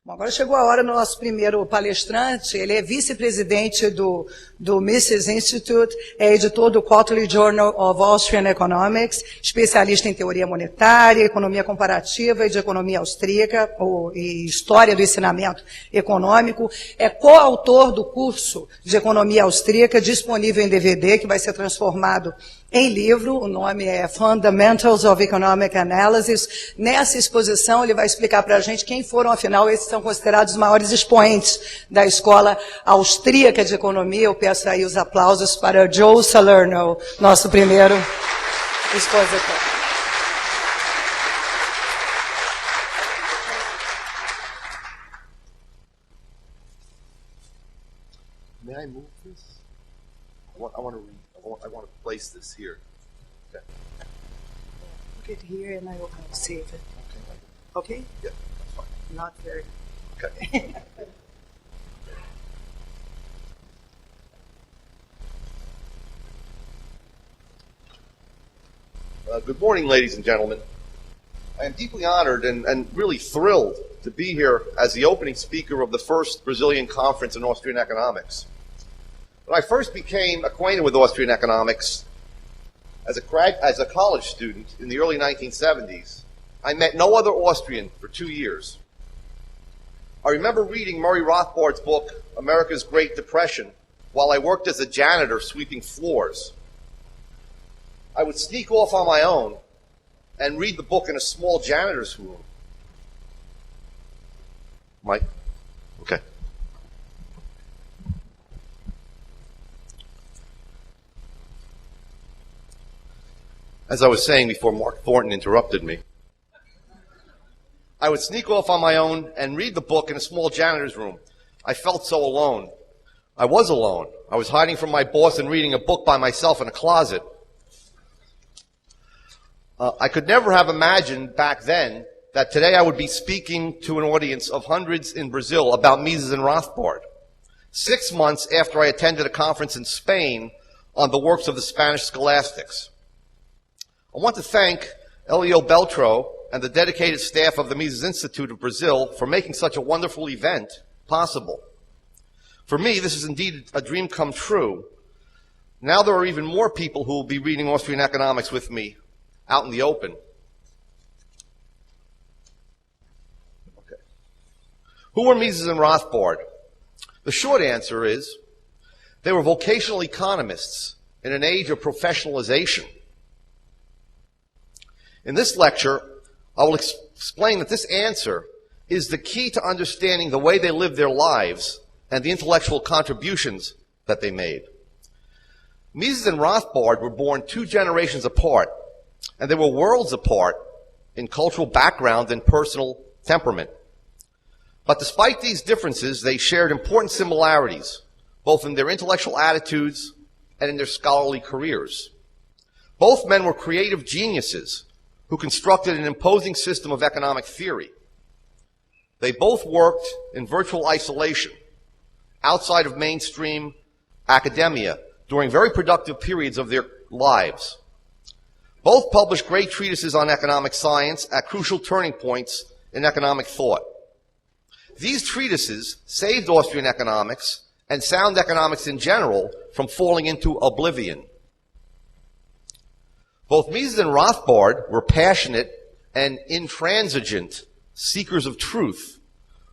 Bom, agora chegou a hora do nosso primeiro palestrante. Ele é vice-presidente do Mises Institute, é editor do Quarterly Journal of Austrian Economics, especialista em teoria monetária, economia comparativa e de economia austríaca, e história do ensinamento econômico. É coautor do curso de economia austríaca, disponível em DVD, que vai ser transformado em livro. O nome é Fundamentals of Economic Analysis. Nessa exposição, ele vai explicar para a gente quem foram, afinal, esses são considerados os maiores expoentes da escola austríaca de economia. Eu peço aí os aplausos para Joe Salerno, nosso primeiro expositor. May I move this? I want to place this here. Okay. Put it here and I will save it. Okay? Yeah, that's fine. Not very. Okay. Good morning, ladies and gentlemen. I am deeply honored and really thrilled to be here as the opening speaker of the first Brazilian conference in Austrian economics. When I first became acquainted with Austrian economics as a college student in the early 1970s, I met no other Austrian for 2 years. I remember reading Murray Rothbard's book, America's Great Depression, while I worked as a janitor sweeping floors. I would sneak off on my own and read the book in a small janitor's room. Mike? Okay. As I was saying before Mark Thornton interrupted me, I would sneak off on my own and read the book in a small janitor's room. I felt so alone. I was alone. I was hiding from my boss and reading a book by myself in a closet. I could never have imagined back then that today I would be speaking to an audience of hundreds in Brazil about Mises and Rothbard, 6 months after I attended a conference in Spain on the works of the Spanish scholastics. I want to thank Elio Beltro and the dedicated staff of the Mises Institute of Brazil for making such a wonderful event possible. For me, this is indeed a dream come true. Now there are even more people who will be reading Austrian economics with me out in the open. Okay. Who were Mises and Rothbard? The short answer is they were vocational economists in an age of professionalization. In this lecture, I will explain that this answer is the key to understanding the way they lived their lives and the intellectual contributions that they made. Mises and Rothbard were born 2 generations apart, and they were worlds apart in cultural background and personal temperament. But despite these differences, they shared important similarities, both in their intellectual attitudes and in their scholarly careers. Both men were creative geniuses who constructed an imposing system of economic theory. They both worked in virtual isolation, outside of mainstream academia, during very productive periods of their lives. Both published great treatises on economic science at crucial turning points in economic thought. These treatises saved Austrian economics and sound economics in general from falling into oblivion. Both Mises and Rothbard were passionate and intransigent seekers of truth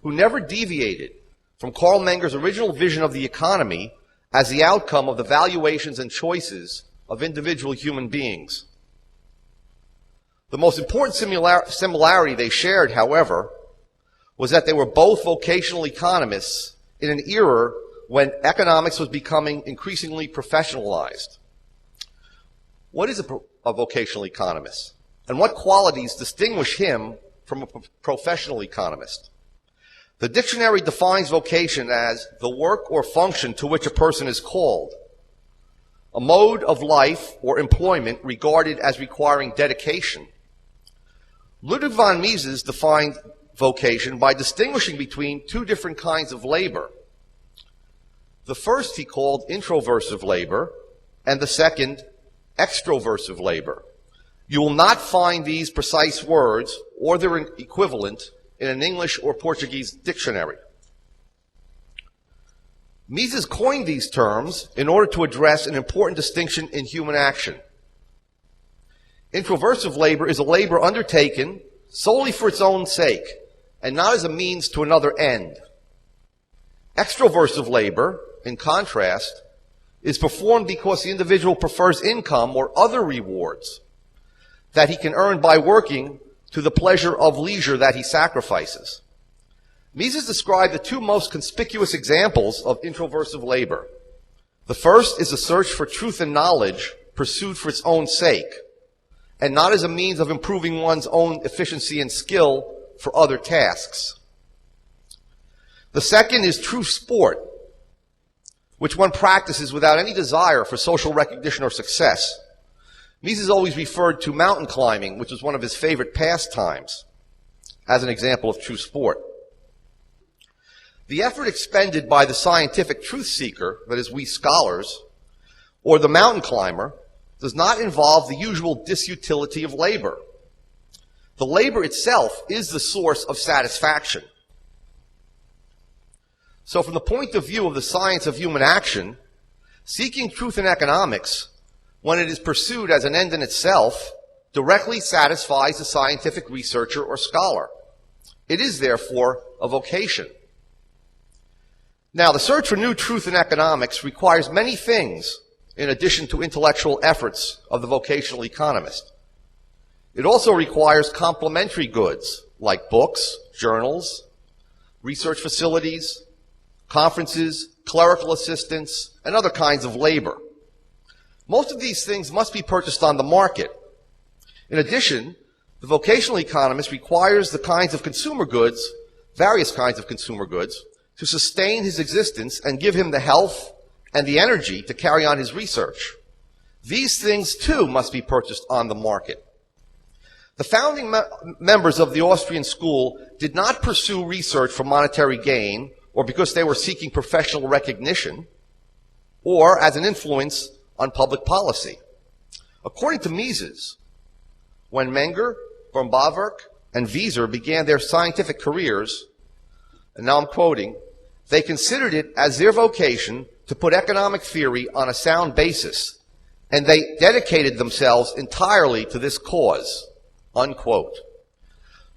who never deviated from Karl Menger's original vision of the economy as the outcome of the valuations and choices of individual human beings. The most important similarity they shared, however, was that they were both vocational economists in an era when economics was becoming increasingly professionalized. What is a vocational economist, and what qualities distinguish him from a professional economist? The dictionary defines vocation as the work or function to which a person is called, a mode of life or employment regarded as requiring dedication. Ludwig von Mises defined vocation by distinguishing between 2 different kinds of labor. The first he called introversive labor, and the second extroversive labor. You will not find these precise words or their equivalent in an English or Portuguese dictionary. Mises coined these terms in order to address an important distinction in human action. Introversive labor is a labor undertaken solely for its own sake and not as a means to another end. Extroversive labor, in contrast, is performed because the individual prefers income or other rewards that he can earn by working to the pleasure of leisure that he sacrifices. Mises described the two most conspicuous examples of introversive labor. The first is the search for truth and knowledge pursued for its own sake, and not as a means of improving one's own efficiency and skill for other tasks. The second is true sport, which one practices without any desire for social recognition or success. Mises always referred to mountain climbing, which was one of his favorite pastimes, as an example of true sport. The effort expended by the scientific truth seeker, that is, we scholars, or the mountain climber, does not involve the usual disutility of labor. The labor itself is the source of satisfaction. So from the point of view of the science of human action, seeking truth in economics, when it is pursued as an end in itself, directly satisfies the scientific researcher or scholar. It is therefore a vocation. Now, the search for new truth in economics requires many things in addition to intellectual efforts of the vocational economist. It also requires complementary goods like books, journals, research facilities, conferences, clerical assistance, and other kinds of labor. Most of these things must be purchased on the market. In addition, the vocational economist requires the kinds of consumer goods, various kinds of consumer goods, to sustain his existence and give him the health and the energy to carry on his research. These things, too, must be purchased on the market. The founding members of the Austrian school did not pursue research for monetary gain or because they were seeking professional recognition or as an influence on public policy. According to Mises, when Menger, boehm-bawerk, and Wieser began their scientific careers, and now I'm quoting, they considered it as their vocation to put economic theory on a sound basis, and they dedicated themselves entirely to this cause, unquote.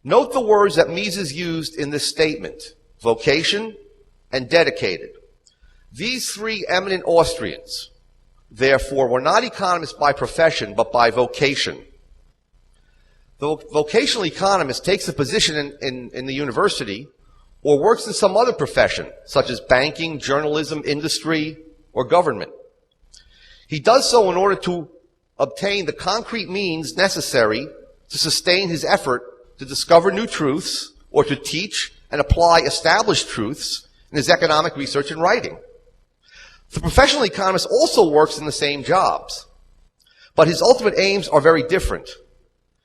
Note the words that Mises used in this statement, vocation and dedicated. These three eminent Austrians, therefore, were not economists by profession, but by vocation. The vocational economist takes a position in the university or works in some other profession, such as banking, journalism, industry, or government. He does so in order to obtain the concrete means necessary to sustain his effort to discover new truths or to teach and apply established truths in his economic research and writing. The professional economist also works in the same jobs, but his ultimate aims are very different.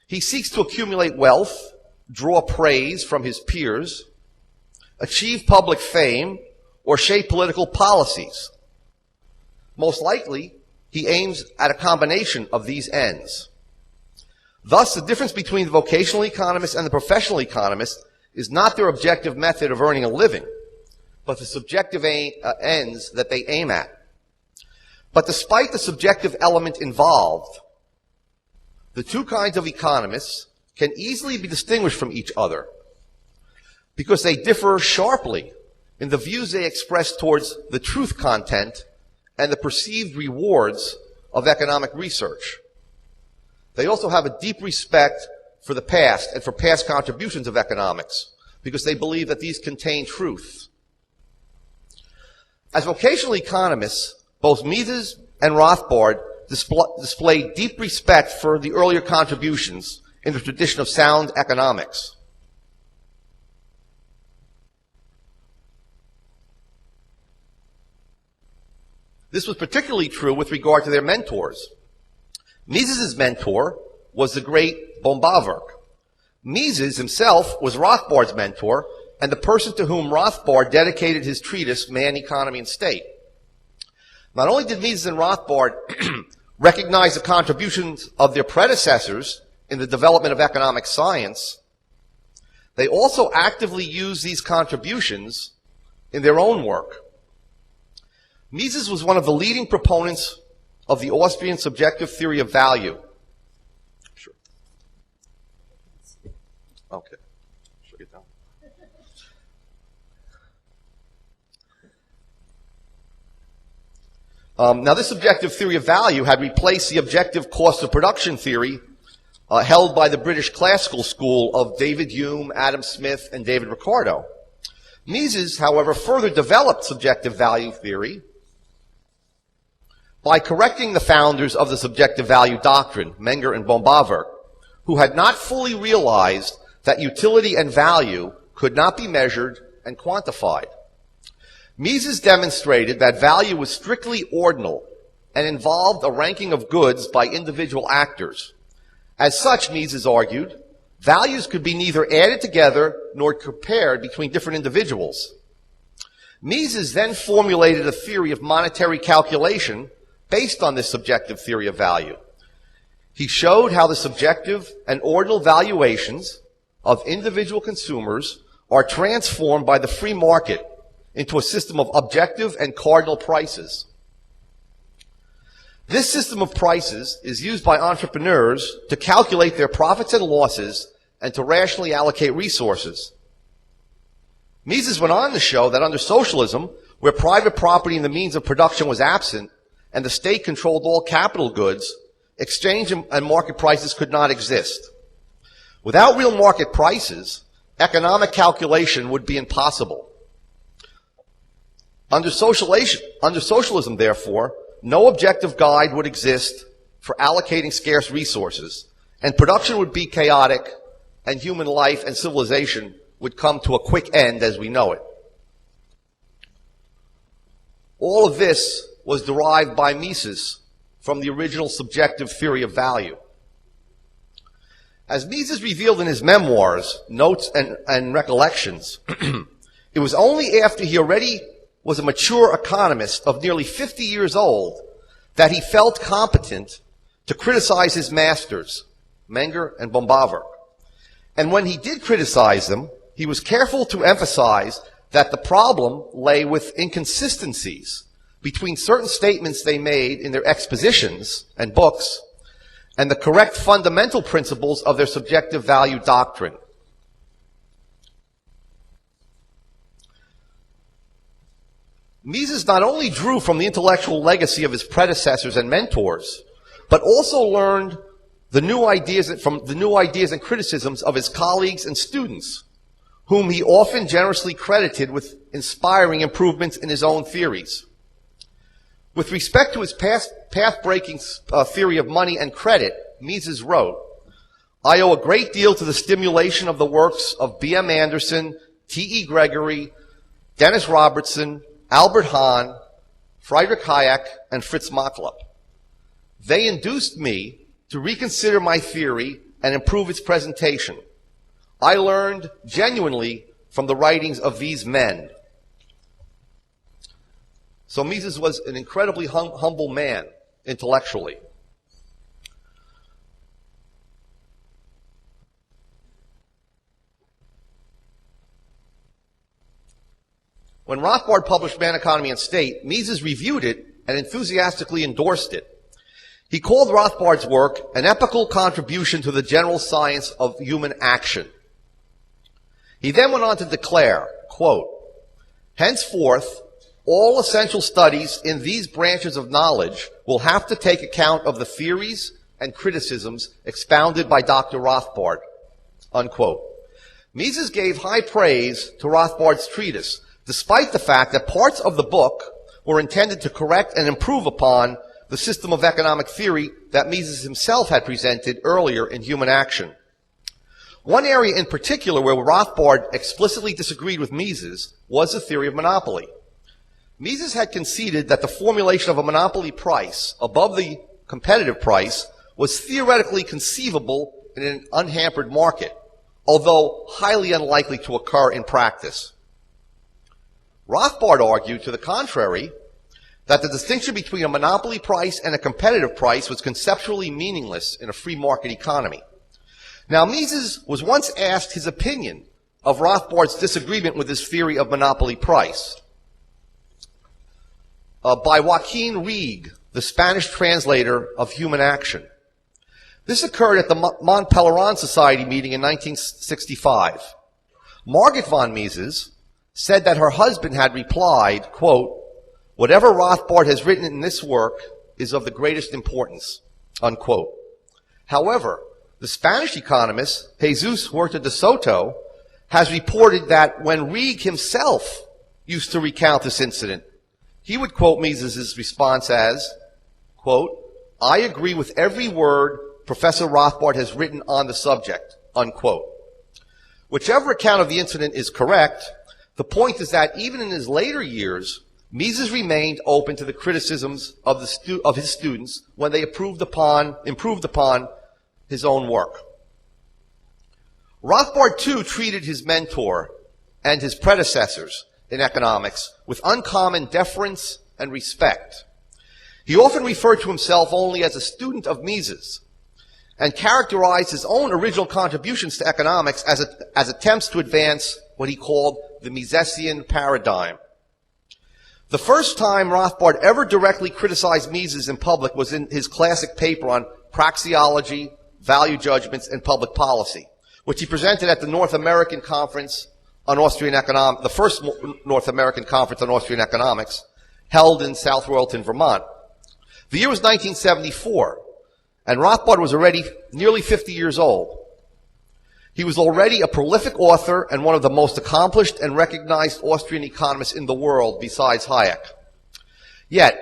He seeks to accumulate wealth, draw praise from his peers, achieve public fame, or shape political policies. Most likely, he aims at a combination of these ends. Thus, the difference between the vocational economist and the professional economist is not their objective method of earning a living, but the subjective ends that they aim at. But despite the subjective element involved, the two kinds of economists can easily be distinguished from each other because they differ sharply in the views they express towards the truth content and the perceived rewards of economic research. They also have a deep respect for the past and for past contributions of economics because they believe that these contain truth. As vocational economists, both Mises and Rothbard display deep respect for the earlier contributions in the tradition of sound economics. This was particularly true with regard to their mentors. Mises' mentor was the great boehm-bawerk. Mises himself was Rothbard's mentor and the person to whom Rothbard dedicated his treatise, Man, Economy, and State. Not only did Mises and Rothbard recognize the contributions of their predecessors in the development of economic science, they also actively use these contributions in their own work. Mises was one of the leading proponents of the Austrian subjective theory of value. Sure. Okay. Should I get down? Now, this subjective theory of value had replaced the objective cost of production theory held by the British classical school of David Hume, Adam Smith, and David Ricardo. Mises, however, further developed subjective value theory by correcting the founders of the subjective value doctrine, Menger and boehm-bawerk, who had not fully realized that utility and value could not be measured and quantified. Mises demonstrated that value was strictly ordinal and involved a ranking of goods by individual actors. As such, Mises argued, values could be neither added together nor compared between different individuals. Mises then formulated a theory of monetary calculation based on this subjective theory of value. He showed how the subjective and ordinal valuations of individual consumers are transformed by the free market into a system of objective and cardinal prices. This system of prices is used by entrepreneurs to calculate their profits and losses and to rationally allocate resources. Mises went on to show that under socialism, where private property and the means of production was absent and the state controlled all capital goods, exchange and market prices could not exist. Without real market prices, economic calculation would be impossible. Under socialism, therefore, no objective guide would exist for allocating scarce resources, and production would be chaotic, and human life and civilization would come to a quick end as we know it. All of this was derived by Mises from the original subjective theory of value. As Mises revealed in his memoirs, notes, and recollections, it was only after he already was a mature economist of nearly 50 years old that he felt competent to criticize his masters, Menger and boehm-bawerk. And when he did criticize them, he was careful to emphasize that the problem lay with inconsistencies between certain statements they made in their expositions and books and the correct fundamental principles of their subjective value doctrine. Mises not only drew from the intellectual legacy of his predecessors and mentors, but also learned the new ideas and criticisms of his colleagues and students, whom he often generously credited with inspiring improvements in his own theories. With respect to his path-breaking theory of money and credit, Mises wrote, "I owe a great deal to the stimulation of the works of B.M. Anderson, T.E. Gregory, Dennis Robertson, Albert Hahn, Friedrich Hayek, and Fritz Machlup. They induced me to reconsider my theory and improve its presentation. I learned genuinely from the writings of these men." So Mises was an incredibly humble man intellectually. When Rothbard published Man, Economy, and State, Mises reviewed it and enthusiastically endorsed it. He called Rothbard's work an epical contribution to the general science of human action. He then went on to declare, quote, "Henceforth, all essential studies in these branches of knowledge will have to take account of the theories and criticisms expounded by Dr. Rothbard," unquote. Mises gave high praise to Rothbard's treatise, despite the fact that parts of the book were intended to correct and improve upon the system of economic theory that Mises himself had presented earlier in Human Action. One area in particular where Rothbard explicitly disagreed with Mises was the theory of monopoly. Mises had conceded that the formulation of a monopoly price above the competitive price was theoretically conceivable in an unhampered market, although highly unlikely to occur in practice. Rothbard argued, to the contrary, that the distinction between a monopoly price and a competitive price was conceptually meaningless in a free market economy. Now, Mises was once asked his opinion of Rothbard's disagreement with his theory of monopoly price. By Joaquin Rieg, the Spanish translator of Human Action. This occurred at the Mont Pelerin Society meeting in 1965. Margit von Mises said that her husband had replied, quote, "Whatever Rothbard has written in this work is of the greatest importance," unquote. However, the Spanish economist Jesus Huerta de Soto has reported that when Rieg himself used to recount this incident, he would quote Mises' response as, quote, "I agree with every word Professor Rothbard has written on the subject," unquote. Whichever account of the incident is correct, the point is that even in his later years, Mises remained open to the criticisms of his students when they improved upon his own work. Rothbard, too, treated his mentor and his predecessors in economics with uncommon deference and respect. He often referred to himself only as a student of Mises and characterized his own original contributions to economics as attempts to advance what he called the Misesian paradigm. The first time Rothbard ever directly criticized Mises in public was in his classic paper on praxeology, value judgments, and public policy, which he presented at the North American Conference on Austrian Economics, the first North American Conference on Austrian Economics, held in South Royalton, Vermont. The year was 1974, and Rothbard was already nearly 50 years old. He was already a prolific author and one of the most accomplished and recognized Austrian economists in the world besides Hayek. Yet,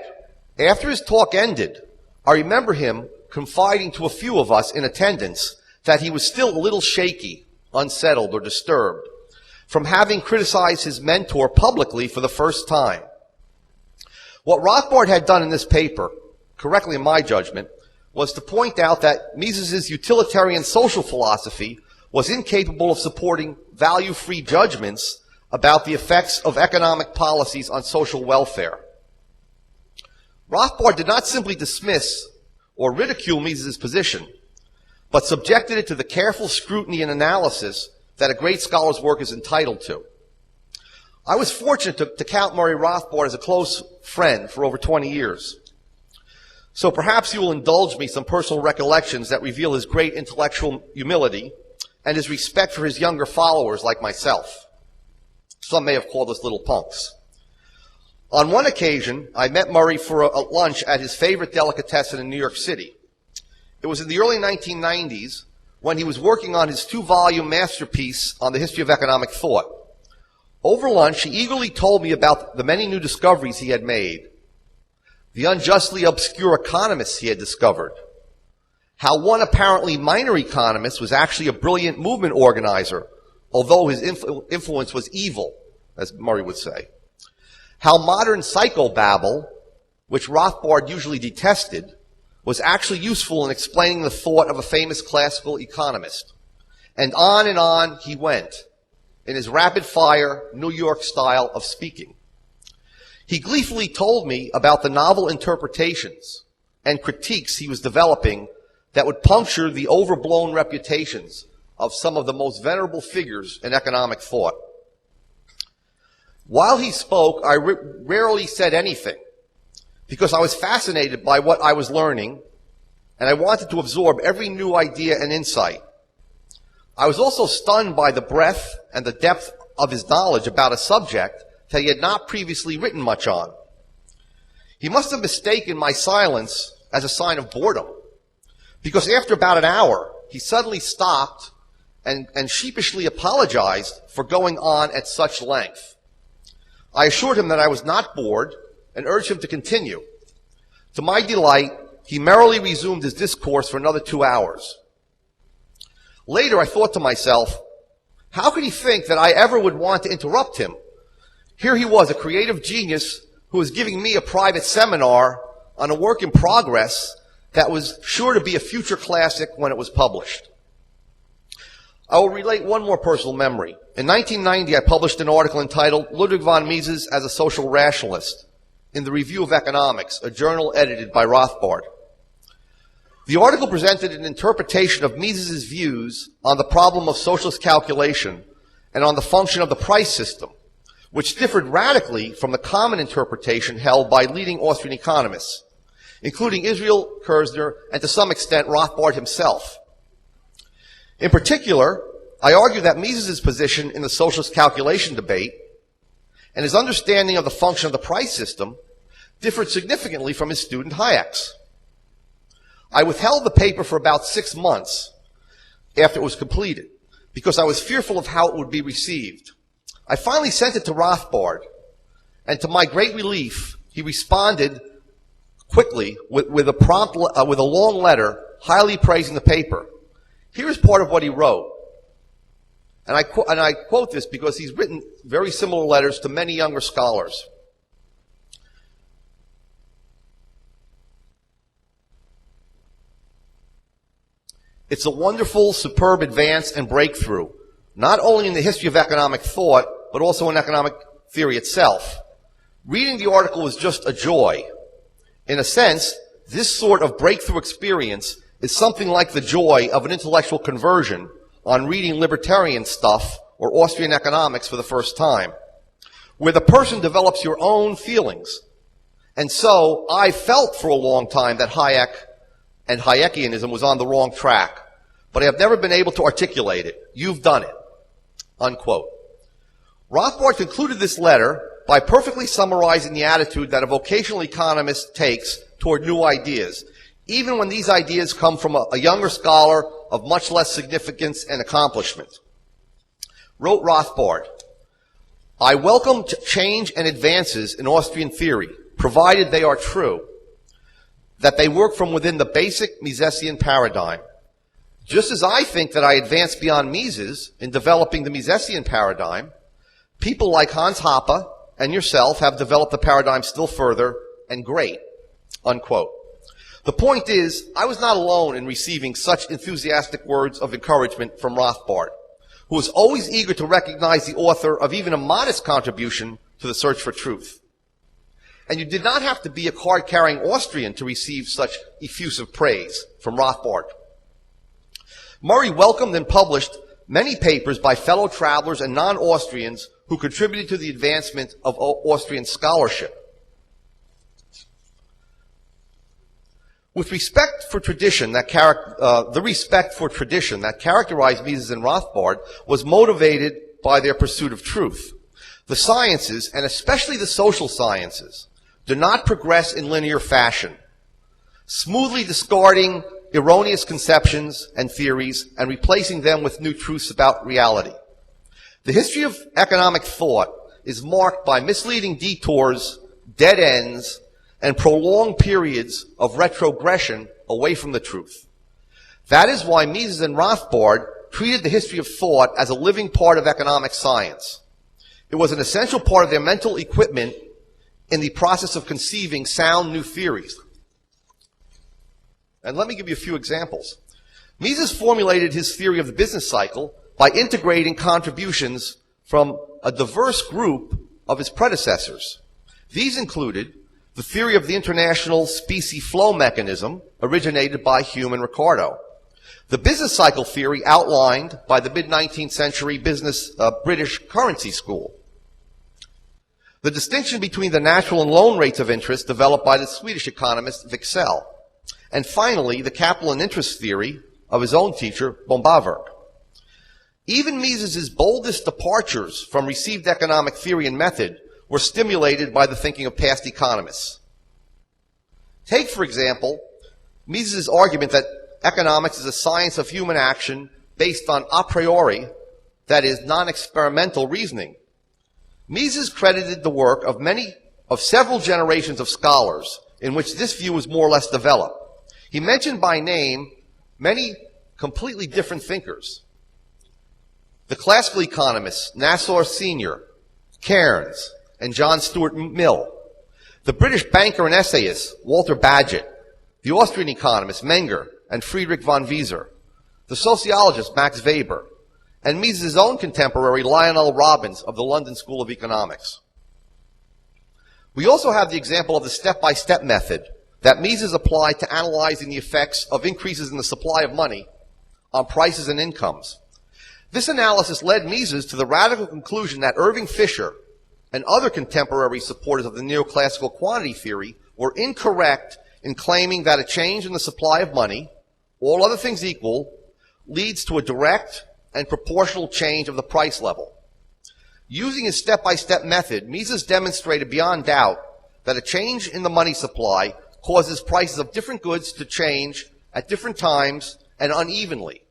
after his talk ended, I remember him confiding to a few of us in attendance that he was still a little shaky, unsettled, or disturbed from having criticized his mentor publicly for the first time. What Rothbard had done in this paper, correctly in my judgment, was to point out that Mises' utilitarian social philosophy was incapable of supporting value-free judgments about the effects of economic policies on social welfare. Rothbard did not simply dismiss or ridicule Mises' position, but subjected it to the careful scrutiny and analysis that a great scholar's work is entitled to. I was fortunate to count Murray Rothbard as a close friend for over 20 years. So perhaps you will indulge me some personal recollections that reveal his great intellectual humility and his respect for his younger followers like myself. Some may have called us little punks. On one occasion, I met Murray for a lunch at his favorite delicatessen in New York City. It was in the early 1990s when he was working on his 2-volume masterpiece on the history of economic thought. Over lunch, he eagerly told me about the many new discoveries he had made, the unjustly obscure economists he had discovered, how one apparently minor economist was actually a brilliant movement organizer, although his influence was evil, as Murray would say, how modern psychobabble, which Rothbard usually detested, was actually useful in explaining the thought of a famous classical economist. And on he went, in his rapid-fire New York style of speaking. He gleefully told me about the novel interpretations and critiques he was developing that would puncture the overblown reputations of some of the most venerable figures in economic thought. While he spoke, I rarely said anything because I was fascinated by what I was learning and I wanted to absorb every new idea and insight. I was also stunned by the breadth and the depth of his knowledge about a subject that he had not previously written much on. He must have mistaken my silence as a sign of boredom, because after about an hour, he suddenly stopped and sheepishly apologized for going on at such length. I assured him that I was not bored and urged him to continue. To my delight, he merrily resumed his discourse for another 2 hours. Later, I thought to myself, how could he think that I ever would want to interrupt him? Here he was, a creative genius who was giving me a private seminar on a work in progress that was sure to be a future classic when it was published. I will relate one more personal memory. In 1990, I published an article entitled Ludwig von Mises as a Social Rationalist in the Review of Economics, a journal edited by Rothbard. The article presented an interpretation of Mises' views on the problem of socialist calculation and on the function of the price system, which differed radically from the common interpretation held by leading Austrian economists, including Israel Kirzner and to some extent Rothbard himself. In particular, I argue that Mises' position in the socialist calculation debate and his understanding of the function of the price system differed significantly from his student Hayek's. I withheld the paper for about 6 months after it was completed because I was fearful of how it would be received. I finally sent it to Rothbard, and to my great relief, he responded quickly with a long letter highly praising the paper. Here is part of what he wrote. And I quote this because he's written very similar letters to many younger scholars. It's a wonderful, superb advance and breakthrough, not only in the history of economic thought, but also in economic theory itself. Reading the article was just a joy. In a sense, this sort of breakthrough experience is something like the joy of an intellectual conversion on reading libertarian stuff or Austrian economics for the first time, where the person develops your own feelings. And so I felt for a long time that Hayek and Hayekianism was on the wrong track, but I have never been able to articulate it. You've done it. Unquote. Rothbard concluded this letter by perfectly summarizing the attitude that a vocational economist takes toward new ideas, even when these ideas come from a younger scholar of much less significance and accomplishment. Wrote Rothbard, I welcome change and advances in Austrian theory, provided they are true, that they work from within the basic Misesian paradigm. Just as I think that I advanced beyond Mises in developing the Misesian paradigm, people like Hans Hoppe and yourself have developed the paradigm still further, and great. Unquote. The point is, I was not alone in receiving such enthusiastic words of encouragement from Rothbard, who was always eager to recognize the author of even a modest contribution to the search for truth. And you did not have to be a card-carrying Austrian to receive such effusive praise from Rothbard. Murray welcomed and published many papers by fellow travelers and non-Austrians who contributed to the advancement of Austrian scholarship. With respect for tradition, the respect for tradition that characterized Mises and Rothbard was motivated by their pursuit of truth. The sciences, and especially the social sciences, do not progress in linear fashion, smoothly discarding erroneous conceptions and theories and replacing them with new truths about reality. The history of economic thought is marked by misleading detours, dead ends, and prolonged periods of retrogression away from the truth. That is why Mises and Rothbard treated the history of thought as a living part of economic science. It was an essential part of their mental equipment in the process of conceiving sound new theories. And let me give you a few examples. Mises formulated his theory of the business cycle by integrating contributions from a diverse group of his predecessors. These included the theory of the international specie flow mechanism originated by Hume and Ricardo, the business cycle theory outlined by the mid-19th century British currency school, the distinction between the natural and loan rates of interest developed by the Swedish economist Wicksell, and finally the capital and interest theory of his own teacher boehm-bawerk. Even Mises' boldest departures from received economic theory and method were stimulated by the thinking of past economists. Take, for example, Mises' argument that economics is a science of human action based on a priori, that is, non-experimental reasoning. Mises credited the work of several generations of scholars in which this view was more or less developed. He mentioned by name many completely different thinkers. The classical economists, Nassau Sr., Cairns, and John Stuart Mill, the British banker and essayist, Walter Bagehot, the Austrian economist, Menger, and Friedrich von Wieser, the sociologist, Max Weber, and Mises' own contemporary, Lionel Robbins, of the London School of Economics. We also have the example of the step-by-step method that Mises applied to analyzing the effects of increases in the supply of money on prices and incomes. This analysis led Mises to the radical conclusion that Irving Fisher and other contemporary supporters of the neoclassical quantity theory were incorrect in claiming that a change in the supply of money, all other things equal, leads to a direct and proportional change of the price level. Using his step-by-step method, Mises demonstrated beyond doubt that a change in the money supply causes prices of different goods to change at different times and unevenly,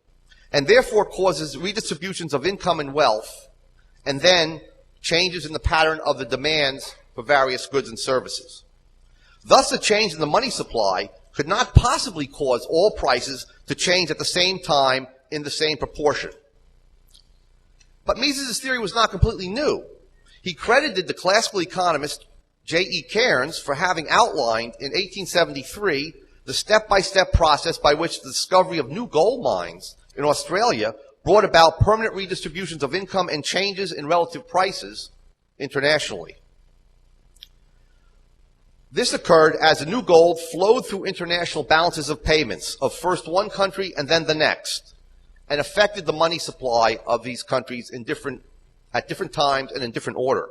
and therefore causes redistributions of income and wealth, and then changes in the pattern of the demands for various goods and services. Thus, a change in the money supply could not possibly cause all prices to change at the same time in the same proportion. But Mises' theory was not completely new. He credited the classical economist J.E. Cairnes for having outlined in 1873 the step-by-step process by which the discovery of new gold mines in Australia brought about permanent redistributions of income and changes in relative prices internationally. This occurred as the new gold flowed through international balances of payments of first one country and then the next, and affected the money supply of these countries at different times and in different order.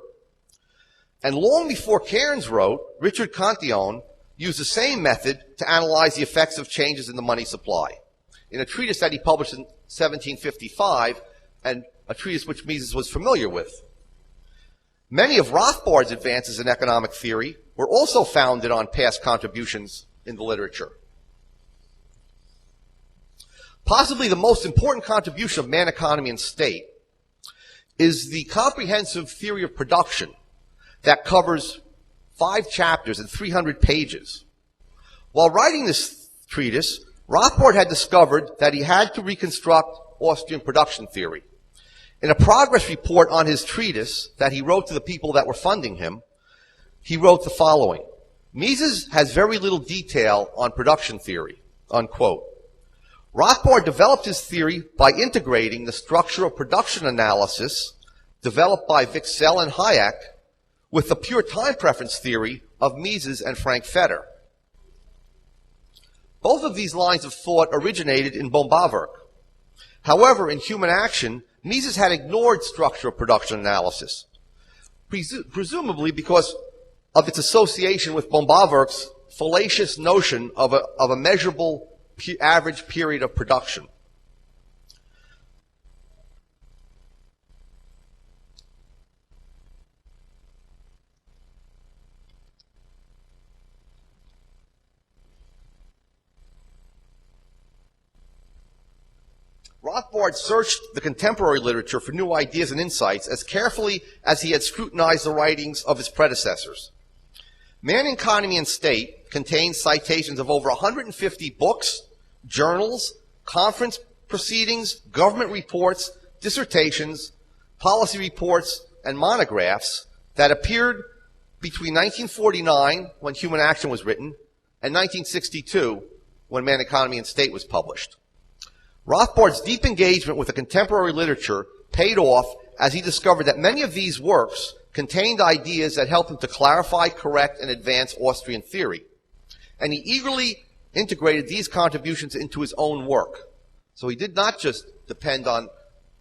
And long before Cairnes wrote, Richard Cantillon used the same method to analyze the effects of changes in the money supply in a treatise that he published in 1755, and a treatise which Mises was familiar with. Many of Rothbard's advances in economic theory were also founded on past contributions in the literature. Possibly the most important contribution of Man, Economy, and State is the comprehensive theory of production that covers 5 chapters and 300 pages. While writing this treatise, Rothbard had discovered that he had to reconstruct Austrian production theory. In a progress report on his treatise that he wrote to the people that were funding him, he wrote the following: Mises has very little detail on production theory, unquote. Rothbard developed his theory by integrating the structure of production analysis developed by Wicksell and Hayek with the pure time preference theory of Mises and Frank Fetter. Both of these lines of thought originated in boehm-bawerk. However, in Human Action, Mises had ignored structure of production analysis, presumably because of its association with boehm-bawerk's fallacious notion of a measurable average period of production. Rothbard searched the contemporary literature for new ideas and insights as carefully as he had scrutinized the writings of his predecessors. Man, Economy, and State contains citations of over 150 books, journals, conference proceedings, government reports, dissertations, policy reports, and monographs that appeared between 1949, when Human Action was written, and 1962, when Man, Economy, and State was published. Rothbard's deep engagement with the contemporary literature paid off as he discovered that many of these works contained ideas that helped him to clarify, correct, and advance Austrian theory. And he eagerly integrated these contributions into his own work. So he did not just depend on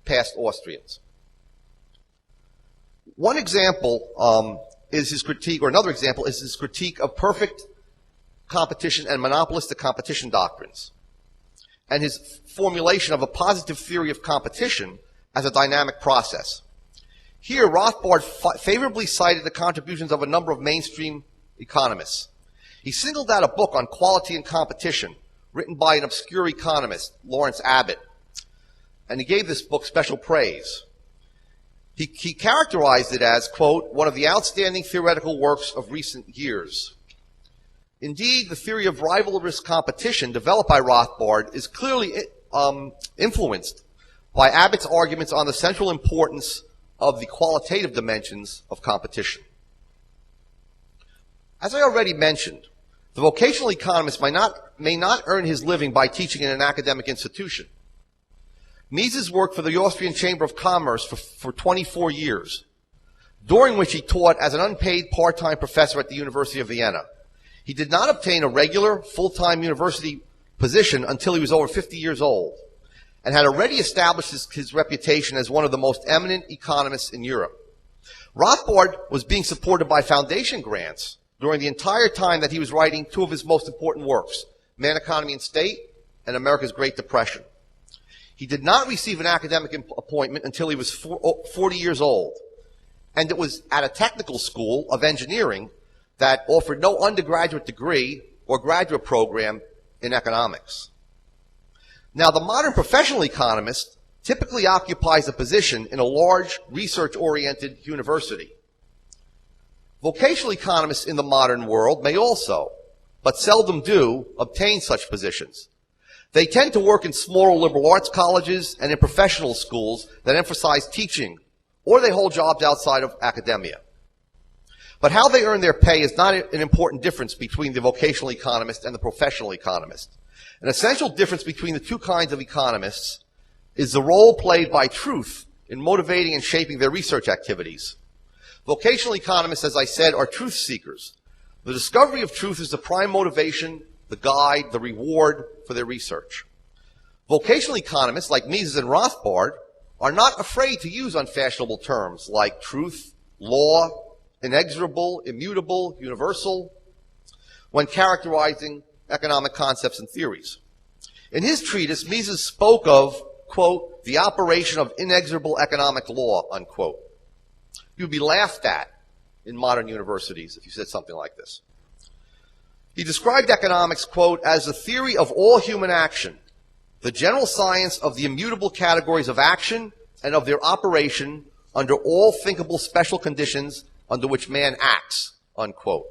past Austrians. One example is his critique, or another example is his critique of perfect competition and monopolistic competition doctrines, and his formulation of a positive theory of competition as a dynamic process. Here, Rothbard favorably cited the contributions of a number of mainstream economists. He singled out a book on quality and competition written by an obscure economist, Lawrence Abbott, and he gave this book special praise. He characterized it as, quote, one of the outstanding theoretical works of recent years. Indeed, the theory of rivalrous competition developed by Rothbard is clearly influenced by Abbott's arguments on the central importance of the qualitative dimensions of competition. As I already mentioned, the vocational economist may not earn his living by teaching in an academic institution. Mises worked for the Austrian Chamber of Commerce for 24 years, during which he taught as an unpaid part-time professor at the University of Vienna. He did not obtain a regular, full-time university position until he was over 50 years old. and had already established his reputation as one of the most eminent economists in Europe. Rothbard was being supported by foundation grants during the entire time that he was writing two of his most important works, Man, Economy, and State, and America's Great Depression. He did not receive an academic appointment until he was 40 years old, and it was at a technical school of engineering that offered no undergraduate degree or graduate program in economics. Now, the modern professional economist typically occupies a position in a large research-oriented university. Vocational economists in the modern world may also, but seldom do, obtain such positions. They tend to work in smaller liberal arts colleges and in professional schools that emphasize teaching, or they hold jobs outside of academia. But how they earn their pay is not an important difference between the vocational economist and the professional economist. An essential difference between the two kinds of economists is the role played by truth in motivating and shaping their research activities. Vocational economists, as I said, are truth seekers. The discovery of truth is the prime motivation, the guide, the reward for their research. Vocational economists, like Mises and Rothbard, are not afraid to use unfashionable terms like truth, law, inexorable, immutable, universal, when characterizing economic concepts and theories. In his treatise, Mises spoke of, quote, the operation of inexorable economic law, unquote. You'd be laughed at in modern universities if you said something like this. He described economics, quote, as the theory of all human action, the general science of the immutable categories of action and of their operation under all thinkable special conditions under which man acts, unquote.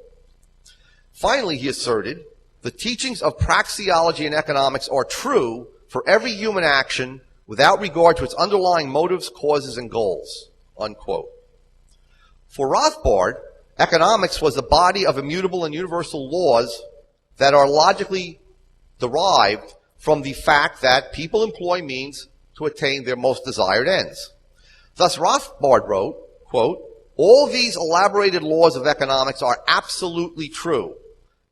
Finally, he asserted, the teachings of praxeology and economics are true for every human action without regard to its underlying motives, causes, and goals, unquote. For Rothbard, economics was the body of immutable and universal laws that are logically derived from the fact that people employ means to attain their most desired ends. Thus, Rothbard wrote, quote, all these elaborated laws of economics are absolutely true.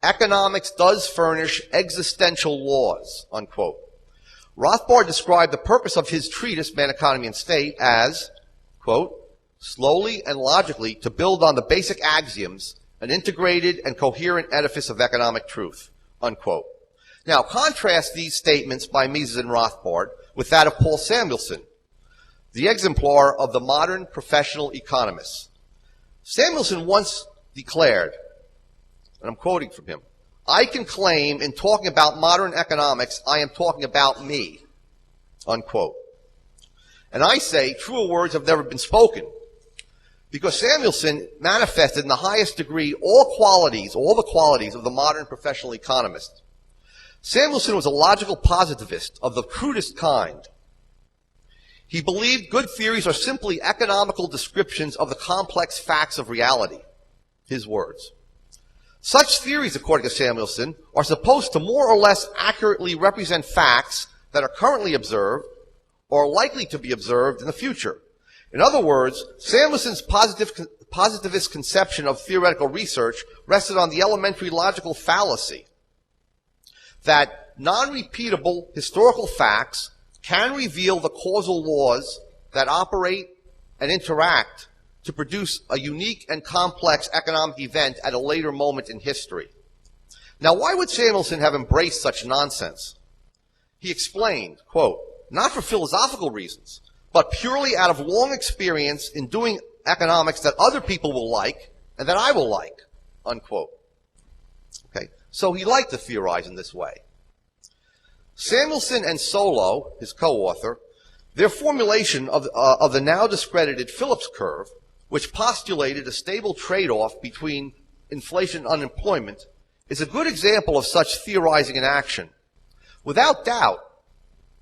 Economics does furnish existential laws, unquote. Rothbard described the purpose of his treatise, Man, Economy, and State, as, quote, slowly and logically to build on the basic axioms an integrated and coherent edifice of economic truth, unquote. Now, contrast these statements by Mises and Rothbard with that of Paul Samuelson, the exemplar of the modern professional economists. Samuelson once declared, and I'm quoting from him, I can claim in talking about modern economics, I am talking about me, unquote. And I say truer words have never been spoken, because Samuelson manifested in the highest degree all the qualities of the modern professional economist. Samuelson was a logical positivist of the crudest kind. He believed good theories are simply economical descriptions of the complex facts of reality. His words. Such theories, according to Samuelson, are supposed to more or less accurately represent facts that are currently observed or likely to be observed in the future. In other words, Samuelson's positivist conception of theoretical research rested on the elementary logical fallacy that non-repeatable historical facts can reveal the causal laws that operate and interact to produce a unique and complex economic event at a later moment in history. Now, why would Samuelson have embraced such nonsense? He explained, quote, not for philosophical reasons, but purely out of long experience in doing economics that other people will like and that I will like, unquote. Okay, so he liked to theorize in this way. Samuelson and Solow, his co-author, their formulation of the now discredited Phillips curve, which postulated a stable trade-off between inflation and unemployment, is a good example of such theorizing in action. Without doubt,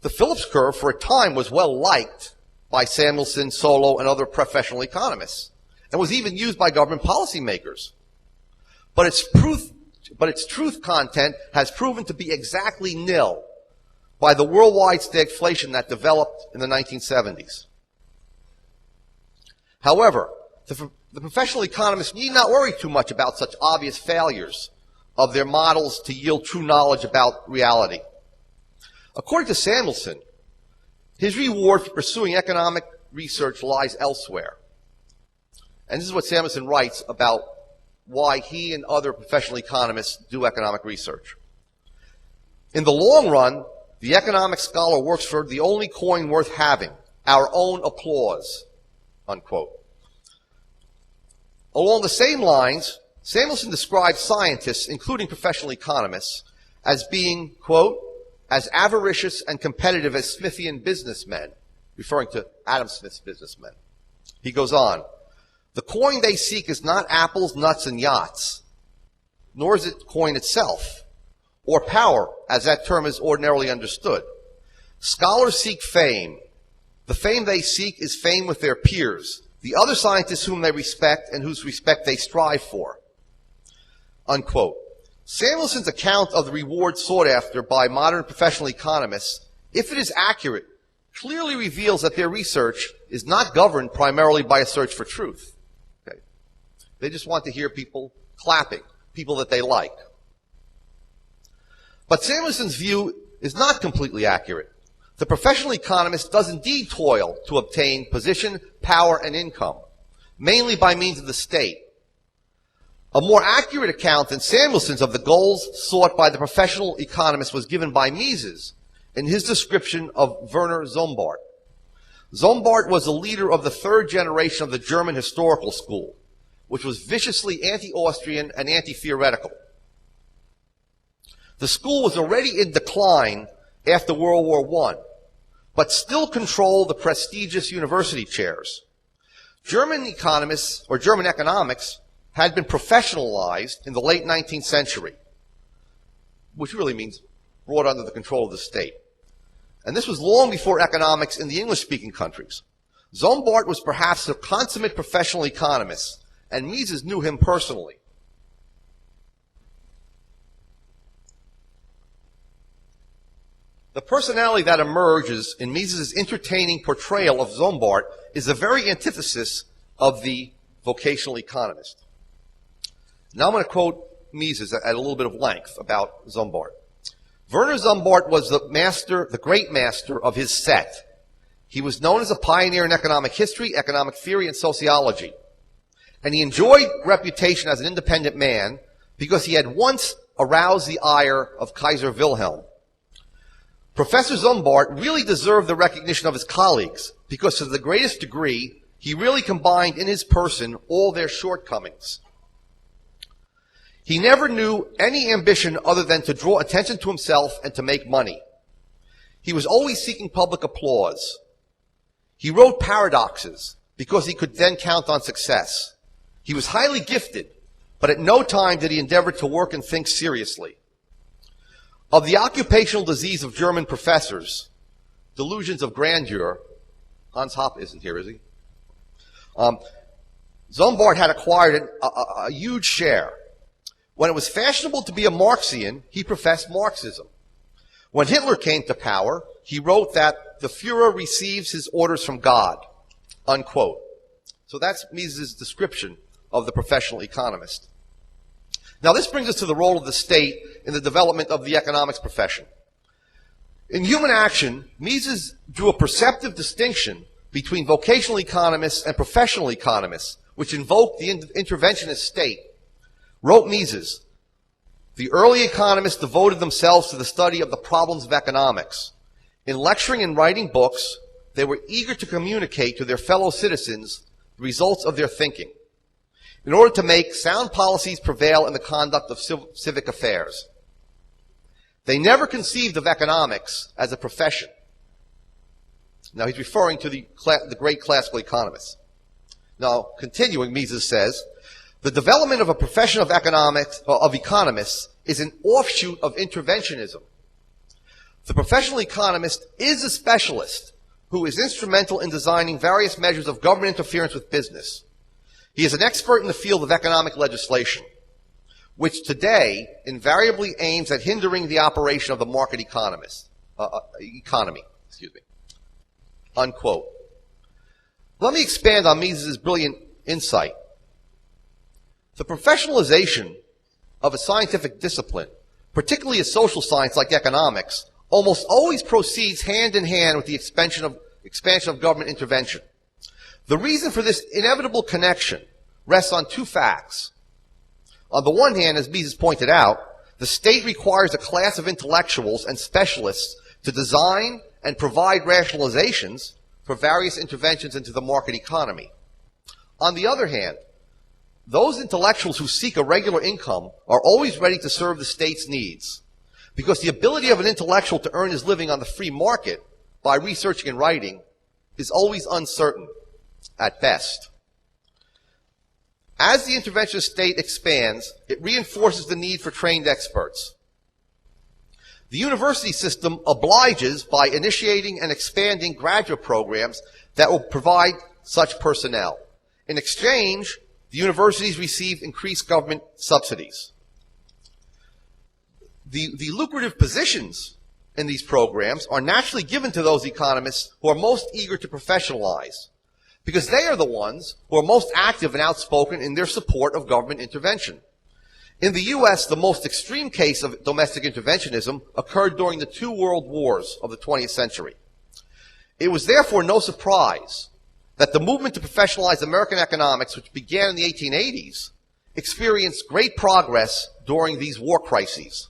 the Phillips curve for a time was well liked by Samuelson, Solow, and other professional economists, and was even used by government policymakers. But its truth content has proven to be exactly nil by the worldwide stagflation that developed in the 1970s. However, the professional economists need not worry too much about such obvious failures of their models to yield true knowledge about reality. According to Samuelson, His reward for pursuing economic research lies elsewhere. And this is what Samuelson writes about why he and other professional economists do economic research. In the long run, the economic scholar works for the only coin worth having, our own applause, unquote. Along the same lines, Samuelson describes scientists, including professional economists, as being, quote, as avaricious and competitive as Smithian businessmen, referring to Adam Smith's businessmen. He goes on, the coin they seek is not apples, nuts, and yachts, nor is it coin itself, or power, as that term is ordinarily understood. Scholars seek fame. The fame they seek is fame with their peers, the other scientists whom they respect and whose respect they strive for. Unquote. Samuelson's account of the reward sought after by modern professional economists, if it is accurate, clearly reveals that their research is not governed primarily by a search for truth. Okay. They just want to hear people clapping, people that they like. But Samuelson's view is not completely accurate. The professional economist does indeed toil to obtain position, power, and income, mainly by means of the state. A more accurate account than Samuelson's of the goals sought by the professional economist was given by Mises in his description of Werner Sombart. Sombart was a leader of the third generation of the German historical school, which was viciously anti-Austrian and anti-theoretical. The school was already in decline after World War I, but still controlled the prestigious university chairs. German economists, or German economics, had been professionalized in the late 19th century, which really means brought under the control of the state. And this was long before economics in the English-speaking countries. Sombart was perhaps a consummate professional economist, and Mises knew him personally. The personality that emerges in Mises' entertaining portrayal of Sombart is the very antithesis of the vocational economist. Now I'm going to quote Mises at a little bit of length about Sombart. Werner Sombart was the great master of his set. He was known as a pioneer in economic history, economic theory, and sociology. And he enjoyed reputation as an independent man because he had once aroused the ire of Kaiser Wilhelm. Professor Sombart really deserved the recognition of his colleagues because to the greatest degree, he really combined in his person all their shortcomings. He never knew any ambition other than to draw attention to himself and to make money. He was always seeking public applause. He wrote paradoxes because he could then count on success. He was highly gifted, but at no time did he endeavor to work and think seriously. Of the occupational disease of German professors, delusions of grandeur, Hans Hoppe isn't here, is he? Sombart had acquired a huge share. When it was fashionable to be a Marxian, he professed Marxism. When Hitler came to power, he wrote that the Führer receives his orders from God, unquote. So that's Mises' description of the professional economist. Now this brings us to the role of the state in the development of the economics profession. In Human Action, Mises drew a perceptive distinction between vocational economists and professional economists, which invoked the interventionist state. Wrote Mises, the early economists devoted themselves to the study of the problems of economics. In lecturing and writing books, they were eager to communicate to their fellow citizens the results of their thinking, in order to make sound policies prevail in the conduct of civic affairs. They never conceived of economics as a profession. Now he's referring to the great classical economists. Now, continuing, Mises says, the development of a profession of economists is an offshoot of interventionism. The professional economist is a specialist who is instrumental in designing various measures of government interference with business. He is an expert in the field of economic legislation, which today invariably aims at hindering the operation of the market economy. Unquote. Let me expand on Mises' brilliant insight. The professionalization of a scientific discipline, particularly a social science like economics, almost always proceeds hand in hand with the expansion of government intervention. The reason for this inevitable connection rests on two facts. On the one hand, as Mises pointed out, the state requires a class of intellectuals and specialists to design and provide rationalizations for various interventions into the market economy. On the other hand, those intellectuals who seek a regular income are always ready to serve the state's needs, because the ability of an intellectual to earn his living on the free market by researching and writing is always uncertain, at best. As the interventionist state expands, it reinforces the need for trained experts. The university system obliges by initiating and expanding graduate programs that will provide such personnel. In exchange, the universities receive increased government subsidies. The lucrative positions in these programs are naturally given to those economists who are most eager to professionalize, because they are the ones who are most active and outspoken in their support of government intervention. In the U.S., the most extreme case of domestic interventionism occurred during the two world wars of the 20th century. It was therefore no surprise that the movement to professionalize American economics, which began in the 1880s, experienced great progress during these war crises.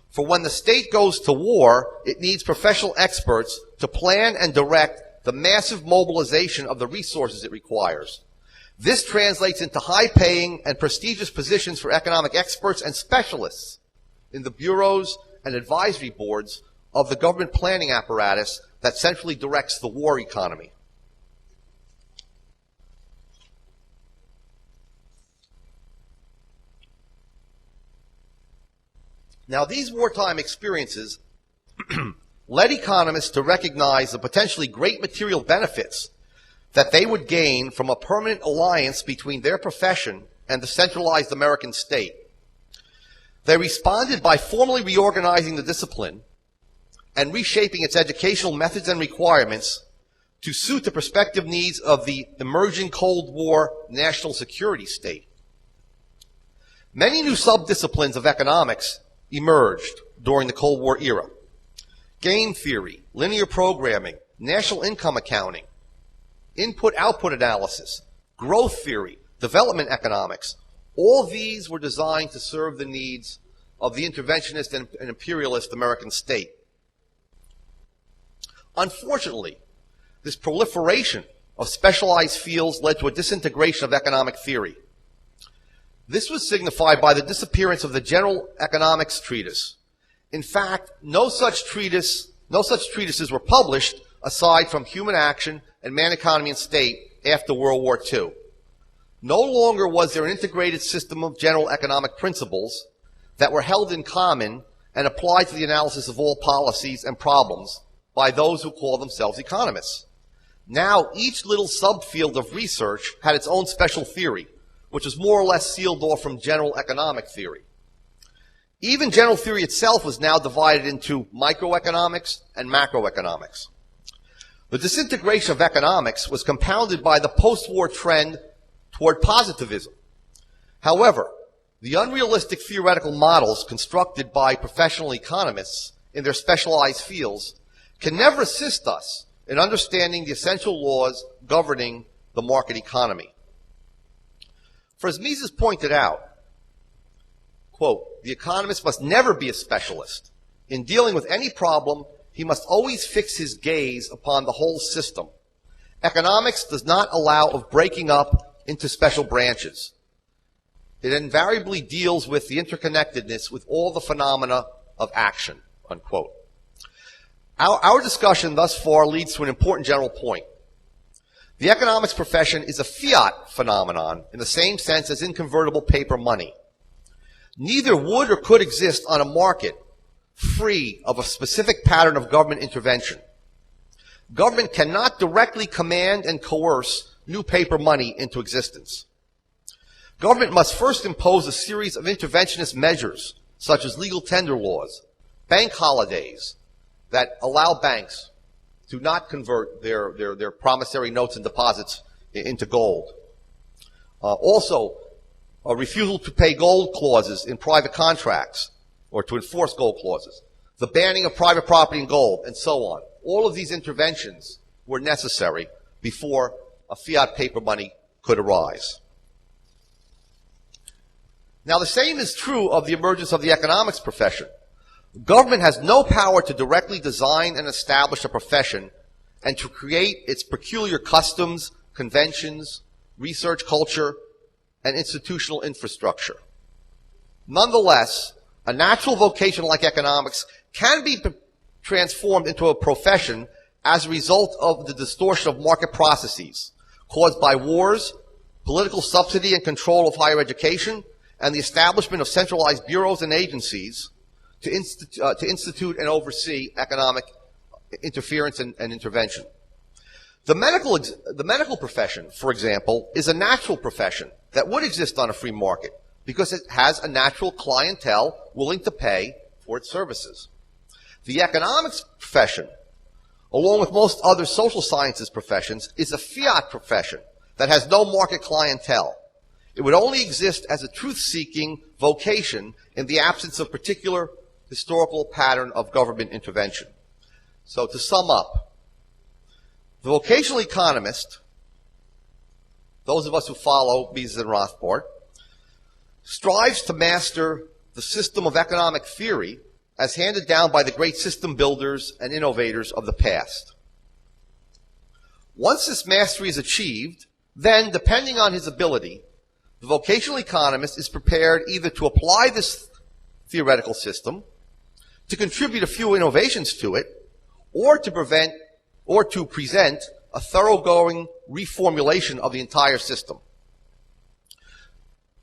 For when the state goes to war, it needs professional experts to plan and direct the massive mobilization of the resources it requires. This translates into high-paying and prestigious positions for economic experts and specialists in the bureaus and advisory boards of the government planning apparatus that centrally directs the war economy. Now, these wartime experiences led economists to recognize the potentially great material benefits that they would gain from a permanent alliance between their profession and the centralized American state. They responded by formally reorganizing the discipline and reshaping its educational methods and requirements to suit the prospective needs of the emerging Cold War national security state. Many new sub-disciplines of economics emerged during the Cold War era. Game theory, linear programming, national income accounting, input-output analysis, growth theory, development economics, all these were designed to serve the needs of the interventionist and imperialist American state. Unfortunately, this proliferation of specialized fields led to a disintegration of economic theory. This was signified by the disappearance of the general economics treatise. In fact, no such treatises were published aside from Human Action and Man, Economy, and State after World War II. No longer was there an integrated system of general economic principles that were held in common and applied to the analysis of all policies and problems by those who call themselves economists. Now, each little subfield of research had its own special theory, which was more or less sealed off from general economic theory. Even general theory itself was now divided into microeconomics and macroeconomics. The disintegration of economics was compounded by the post-war trend toward positivism. However, the unrealistic theoretical models constructed by professional economists in their specialized fields can never assist us in understanding the essential laws governing the market economy. For as Mises pointed out, quote, the economist must never be a specialist. In dealing with any problem, he must always fix his gaze upon the whole system. Economics does not allow of breaking up into special branches. It invariably deals with the interconnectedness with all the phenomena of action, unquote. Our discussion thus far leads to an important general point. The economics profession is a fiat phenomenon in the same sense as inconvertible paper money. Neither would or could exist on a market free of a specific pattern of government intervention. Government cannot directly command and coerce new paper money into existence. Government must first impose a series of interventionist measures, such as legal tender laws, bank holidays that allow banks to not convert their promissory notes and deposits into gold. Also, a refusal to pay gold clauses in private contracts or to enforce gold clauses. the banning of private property and gold, and so on. All of these interventions were necessary before a fiat paper money could arise. Now, the same is true of the emergence of the economics profession. Government has no power to directly design and establish a profession and to create its peculiar customs, conventions, research culture, and institutional infrastructure. Nonetheless, a natural vocation like economics can be transformed into a profession as a result of the distortion of market processes caused by wars, political subsidy and control of higher education, and the establishment of centralized bureaus and agencies to institute and oversee economic interference and intervention. The medical profession, for example, is a natural profession that would exist on a free market because it has a natural clientele willing to pay for its services. The economics profession, along with most other social sciences professions, is a fiat profession that has no market clientele. It would only exist as a truth-seeking vocation in the absence of particular historical pattern of government intervention. So to sum up, the vocational economist, those of us who follow Mises and Rothbard, strives to master the system of economic theory as handed down by the great system builders and innovators of the past. Once this mastery is achieved, then, depending on his ability, the vocational economist is prepared either to apply this theoretical system, to contribute a few innovations to it, or to present a thoroughgoing reformulation of the entire system.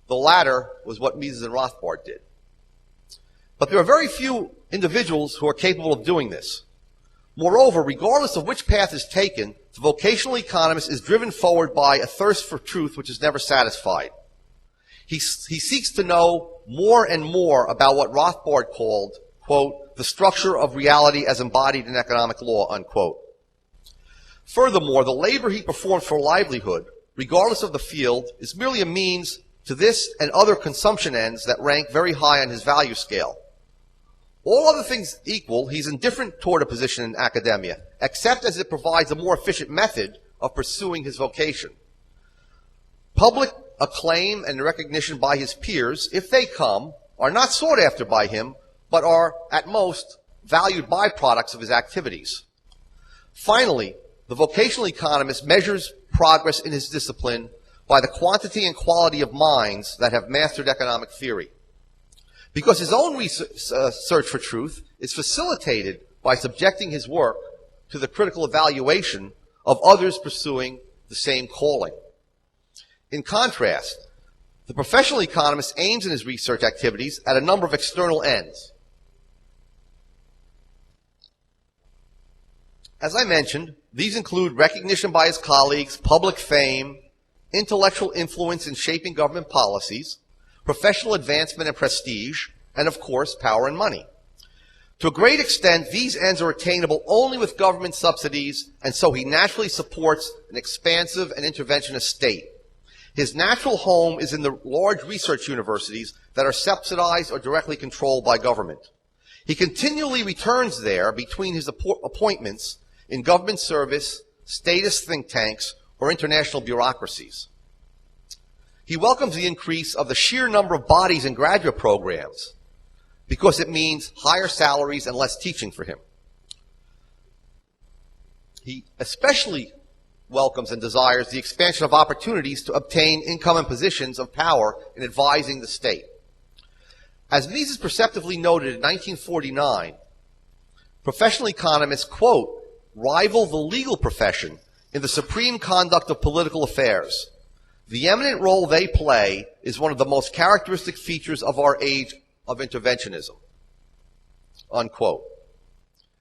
The latter was what Mises and Rothbard did. But there are very few individuals who are capable of doing this. Moreover, regardless of which path is taken, the vocational economist is driven forward by a thirst for truth which is never satisfied. He seeks to know more and more about what Rothbard called, quote, the structure of reality as embodied in economic law, unquote. Furthermore, the labor he performs for livelihood, regardless of the field, is merely a means to this and other consumption ends that rank very high on his value scale. All other things equal, he's indifferent toward a position in academia, except as it provides a more efficient method of pursuing his vocation. Public acclaim and recognition by his peers, if they come, are not sought after by him, but are, at most, valued byproducts of his activities. Finally, the vocational economist measures progress in his discipline by the quantity and quality of minds that have mastered economic theory. Because his own search for truth is facilitated by subjecting his work to the critical evaluation of others pursuing the same calling. In contrast, the professional economist aims in his research activities at a number of external ends. As I mentioned, these include recognition by his colleagues, public fame, intellectual influence in shaping government policies, professional advancement and prestige, and of course, power and money. To a great extent, these ends are attainable only with government subsidies, and so he naturally supports an expansive and interventionist state. His natural home is in the large research universities that are subsidized or directly controlled by government. He continually returns there between his appointments in government service, statist think tanks, or international bureaucracies. He welcomes the increase of the sheer number of bodies in graduate programs because it means higher salaries and less teaching for him. He especially welcomes and desires the expansion of opportunities to obtain income and positions of power in advising the state. As Mises perceptively noted in 1949, professional economists, quote, rival the legal profession in the supreme conduct of political affairs. The eminent role they play is one of the most characteristic features of our age of interventionism, unquote.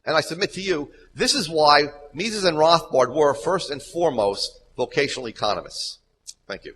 And I submit to you, this is why Mises and Rothbard were, first and foremost, vocational economists. Thank you.